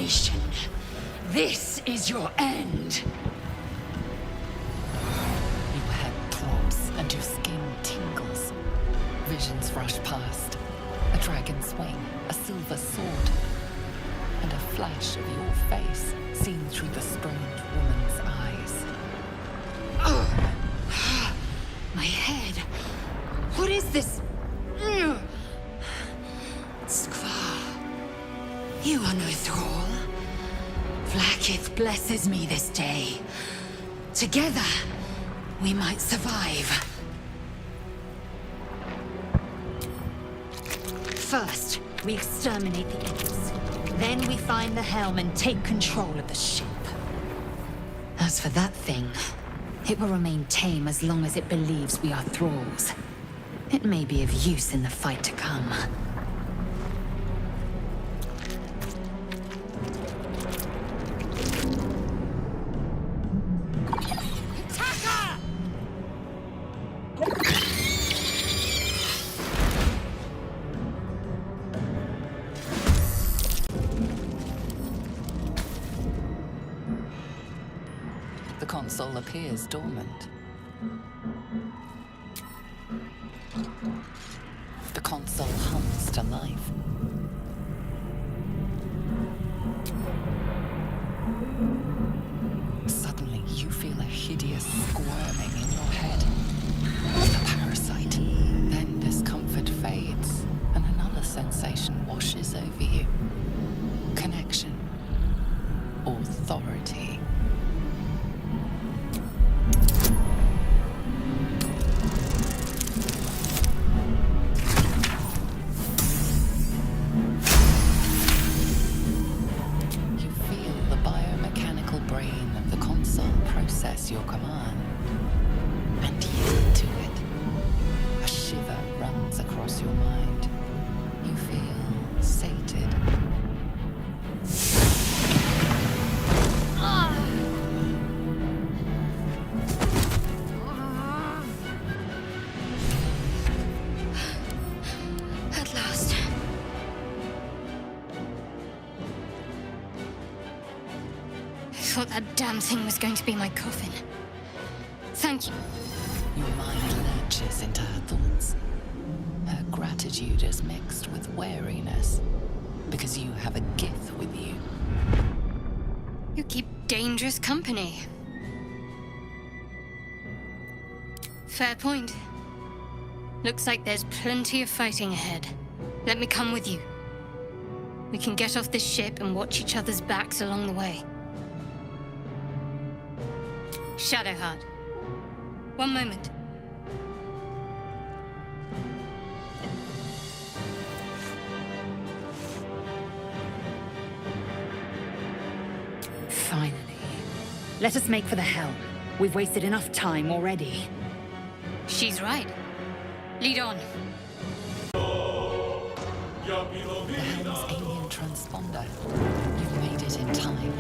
abomination. This is your end. Your head throbs and your skin tingles. Visions rush past. A dragon's wing, a silver sword, and a flash of your face seen through the strange woman's eyes. My head. What is this? Skvar. You are no thrall. Vlaakith blesses me this day. Together, we might survive. First, we exterminate the imps. Then we find the helm and take control of the ship. As for that thing, it will remain tame as long as it believes we are thralls. It may be of use in the fight to come. The console appears dormant. The console hums to life. Suddenly, you feel a hideous squirming in your head. The parasite. Then discomfort fades, and another sensation washes over you. Connection. Authority. Process your command and yield to it. A shiver runs across your mind. You feel sated. At last. I thought that damn thing was going to be my coffin. Thank you. Your mind lurches into her thoughts. Her gratitude is mixed with wariness, because you have a gift with you. You keep dangerous company. Fair point. Looks like there's plenty of fighting ahead. Let me come with you. We can get off this ship and watch each other's backs along the way. Shadowheart. One moment. Finally. Let us make for the helm. We've wasted enough time already. She's right. Lead on. The helm's alien transponder. You've made it in time.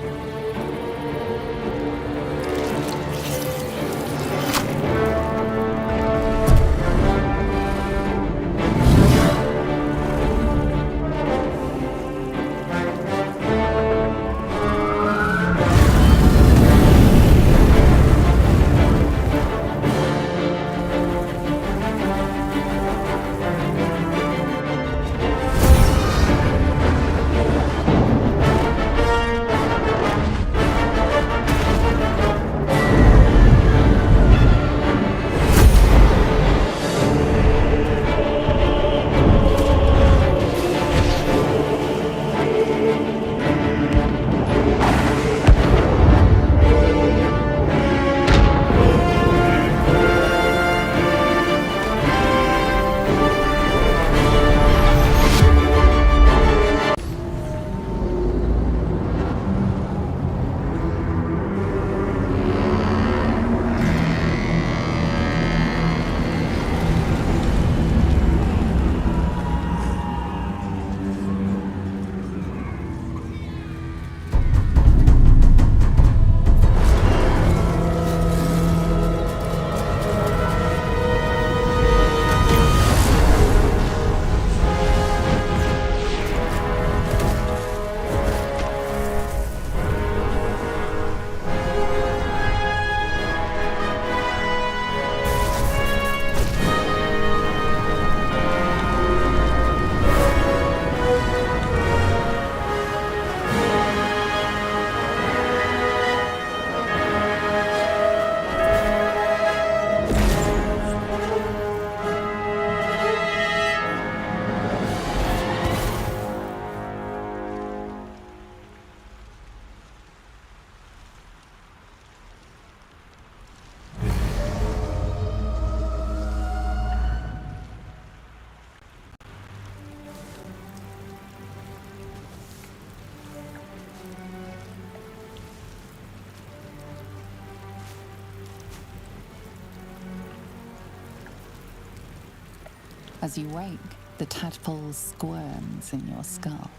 As you wake, the tadpole squirms in your skull.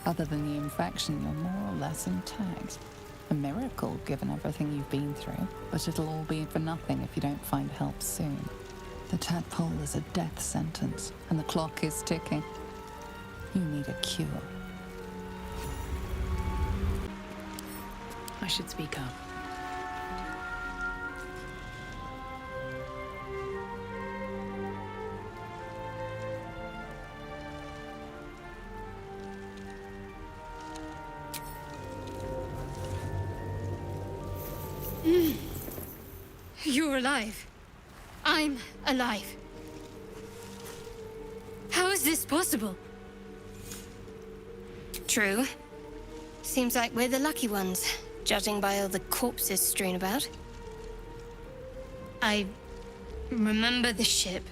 Other than the infection, you're more or less intact. A miracle, given everything you've been through, but it'll all be for nothing if you don't find help soon. The tadpole is a death sentence, and the clock is ticking. You need a cure. I should speak up. You're alive. I'm alive. How is this possible? True. Seems like we're the lucky ones, judging by all the corpses strewn about. I remember the ship.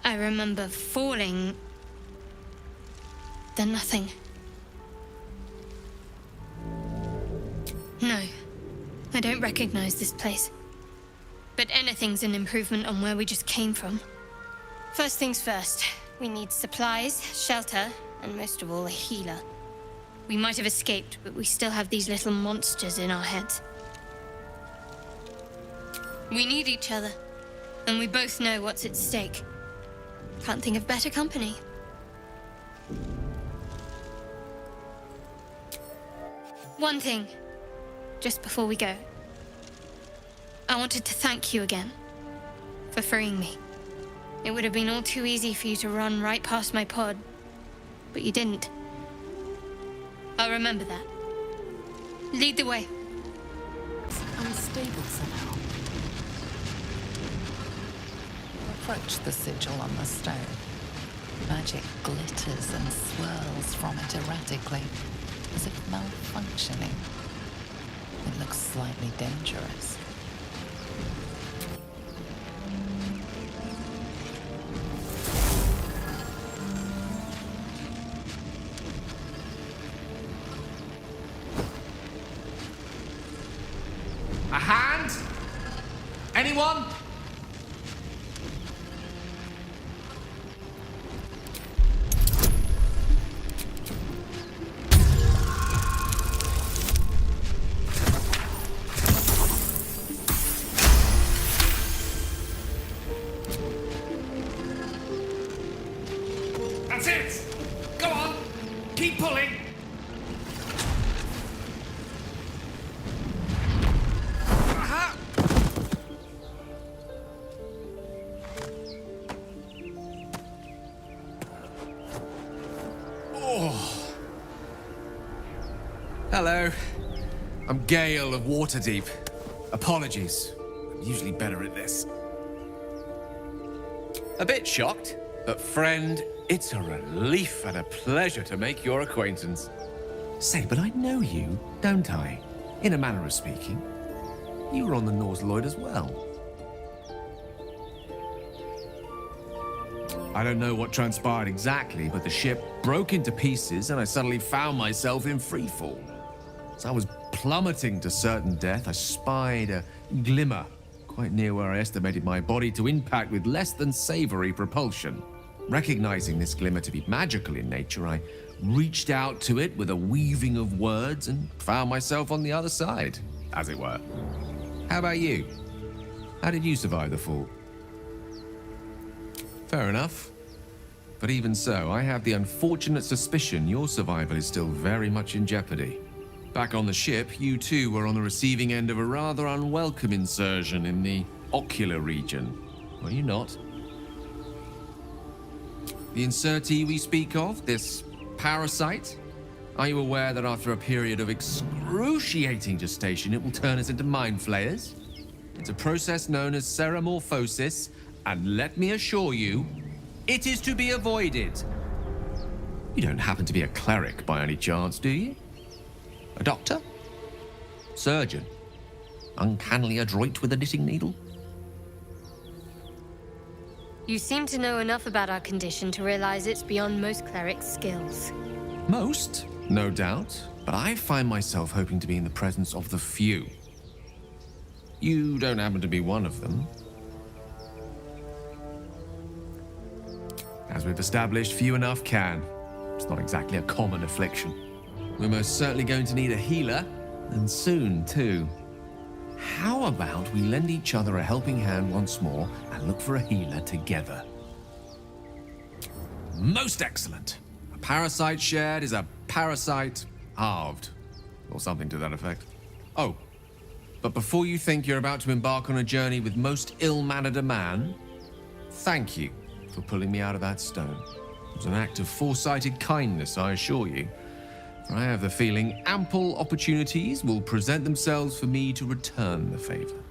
I remember falling. Then nothing. No, I don't recognize this place. But anything's an improvement on where we just came from. First things first, we need supplies, shelter, and most of all, a healer. We might have escaped, but we still have these little monsters in our heads. We need each other, and we both know what's at stake. Can't think of better company. One thing, just before we go. I wanted to thank you again for freeing me. It would have been all too easy for you to run right past my pod, but you didn't. I'll remember that. Lead the way. It's unstable somehow. Approach the sigil on the stone. Magic glitters and swirls from it erratically, as if malfunctioning. It looks slightly dangerous. A hand? Anyone? That's it! Go on! Keep pulling! Aha! Oh. Hello. I'm Gale of Waterdeep. Apologies. I'm usually better at this. A bit shocked, but friend, it's a relief and a pleasure to make your acquaintance. Say, but I know you, don't I? In a manner of speaking. You were on the Norse Lloyd as well. I don't know what transpired exactly, but the ship broke into pieces and I suddenly found myself in freefall. As I was plummeting to certain death, I spied a glimmer quite near where I estimated my body to impact with less than savory propulsion. Recognizing this glimmer to be magical in nature, I reached out to it with a weaving of words and found myself on the other side, as it were. How about you? How did you survive the fall? Fair enough. But even so, I have the unfortunate suspicion your survival is still very much in jeopardy. Back on the ship, you too were on the receiving end of a rather unwelcome insertion in the ocular region, were you not? The insertee we speak of, this parasite, are you aware that after a period of excruciating gestation, it will turn us into mind flayers? It's a process known as ceremorphosis, and let me assure you, it is to be avoided. You don't happen to be a cleric by any chance, do you? A doctor? Surgeon? Uncannily adroit with a knitting needle? You seem to know enough about our condition to realize it's beyond most clerics' skills. Most, no doubt, but I find myself hoping to be in the presence of the few. You don't happen to be one of them. As we've established, few enough can. It's not exactly a common affliction. We're most certainly going to need a healer, and soon, too. How about we lend each other a helping hand once more and look for a healer together? Most excellent. A parasite shared is a parasite halved, or something to that effect. Oh, but before you think you're about to embark on a journey with most ill-mannered a man, thank you for pulling me out of that stone. It was an act of foresighted kindness, I assure you. For I have the feeling ample opportunities will present themselves for me to return the favor.